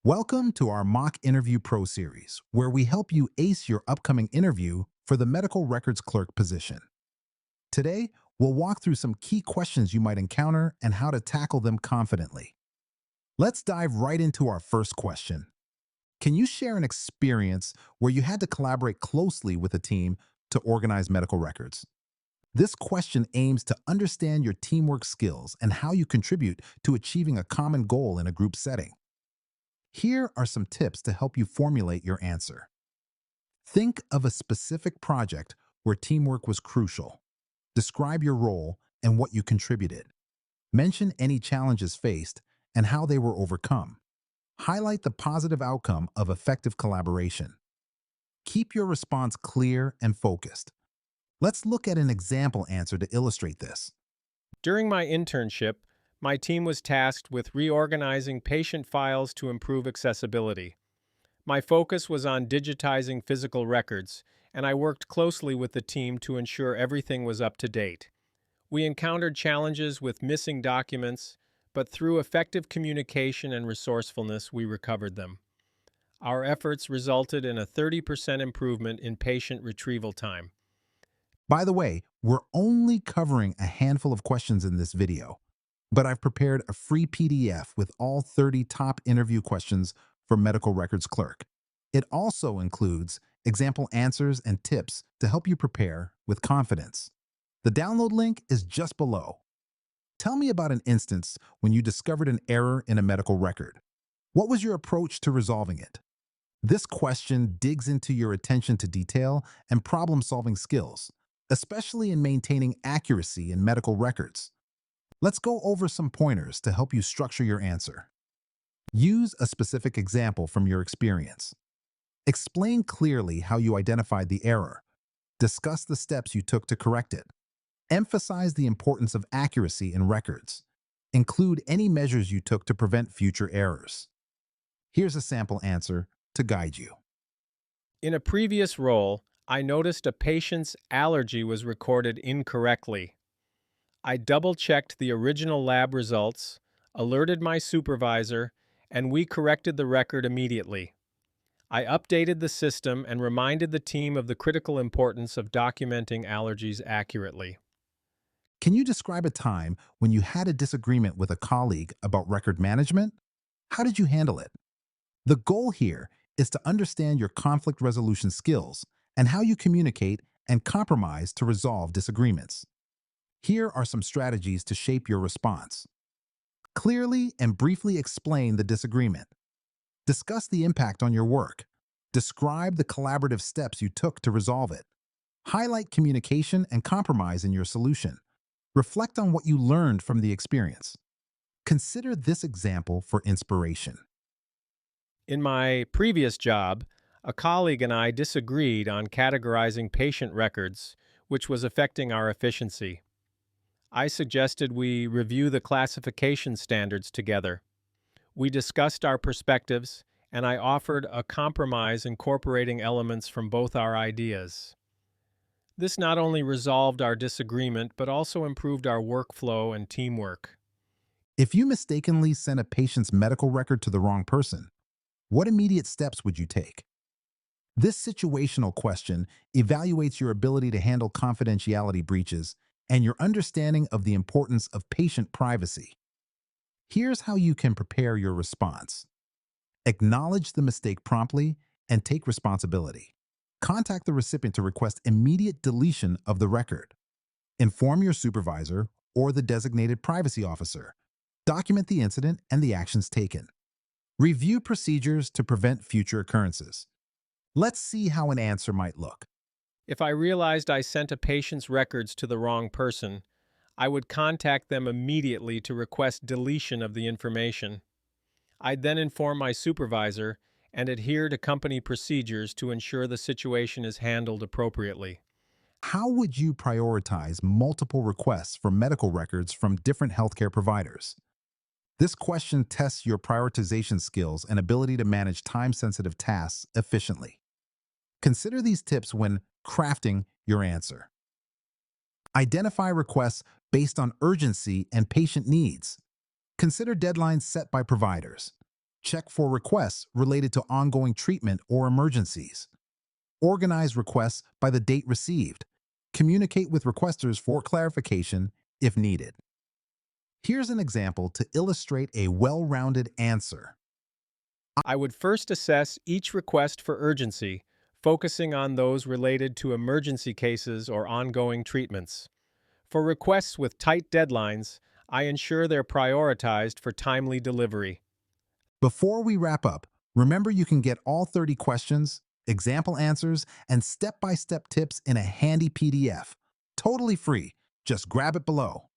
Welcome to our Mock Interview Pro series, where we help you ace your upcoming interview for the Medical Records Clerk position. Today, we'll walk through some key questions you might encounter and how to tackle them confidently. Let's dive right into our first question. Can you share an experience where you had to collaborate closely with a team to organize medical records? This question aims to understand your teamwork skills and how you contribute to achieving a common goal in a group setting. Here are some tips to help you formulate your answer. Think of a specific project where teamwork was crucial. Describe your role and what you contributed. Mention any challenges faced and how they were overcome. Highlight the positive outcome of effective collaboration. Keep your response clear and focused. Let's look at an example answer to illustrate this. During my internship, my team was tasked with reorganizing patient files to improve accessibility. My focus was on digitizing physical records, and I worked closely with the team to ensure everything was up to date. We encountered challenges with missing documents, but through effective communication and resourcefulness, we recovered them. Our efforts resulted in a 30% improvement in patient retrieval time. By the way, we're only covering a handful of questions in this video, but I've prepared a free PDF with all 30 top interview questions for Medical Records Clerk. It also includes example answers and tips to help you prepare with confidence. The download link is just below. Tell me about an instance when you discovered an error in a medical record. What was your approach to resolving it? This question digs into your attention to detail and problem-solving skills, especially in maintaining accuracy in medical records. Let's go over some pointers to help you structure your answer. Use a specific example from your experience. Explain clearly how you identified the error. Discuss the steps you took to correct it. Emphasize the importance of accuracy in records. Include any measures you took to prevent future errors. Here's a sample answer to guide you. In a previous role, I noticed a patient's allergy was recorded incorrectly. I double-checked the original lab results, alerted my supervisor, and we corrected the record immediately. I updated the system and reminded the team of the critical importance of documenting allergies accurately. Can you describe a time when you had a disagreement with a colleague about record management? How did you handle it? The goal here is to understand your conflict resolution skills and how you communicate and compromise to resolve disagreements. Here are some strategies to shape your response. Clearly and briefly explain the disagreement. Discuss the impact on your work. Describe the collaborative steps you took to resolve it. Highlight communication and compromise in your solution. Reflect on what you learned from the experience. Consider this example for inspiration. In my previous job, a colleague and I disagreed on categorizing patient records, which was affecting our efficiency. I suggested we review the classification standards together. We discussed our perspectives, and I offered a compromise incorporating elements from both our ideas. This not only resolved our disagreement, but also improved our workflow and teamwork. If you mistakenly sent a patient's medical record to the wrong person, what immediate steps would you take? This situational question evaluates your ability to handle confidentiality breaches and your understanding of the importance of patient privacy. Here's how you can prepare your response. Acknowledge the mistake promptly and take responsibility. Contact the recipient to request immediate deletion of the record. Inform your supervisor or the designated privacy officer. Document the incident and the actions taken. Review procedures to prevent future occurrences. Let's see how an answer might look. If I realized I sent a patient's records to the wrong person, I would contact them immediately to request deletion of the information. I'd then inform my supervisor and adhere to company procedures to ensure the situation is handled appropriately. How would you prioritize multiple requests for medical records from different healthcare providers? This question tests your prioritization skills and ability to manage time-sensitive tasks efficiently. Consider these tips when crafting your answer. Identify requests based on urgency and patient needs. Consider deadlines set by providers. Check for requests related to ongoing treatment or emergencies. Organize requests by the date received. Communicate with requesters for clarification if needed. Here's an example to illustrate a well-rounded answer. I would first assess each request for urgency, focusing on those related to emergency cases or ongoing treatments. For requests with tight deadlines, I ensure they're prioritized for timely delivery. Before we wrap up, remember you can get all 30 questions, example answers, and step-by-step tips in a handy PDF. Totally free. Just grab it below.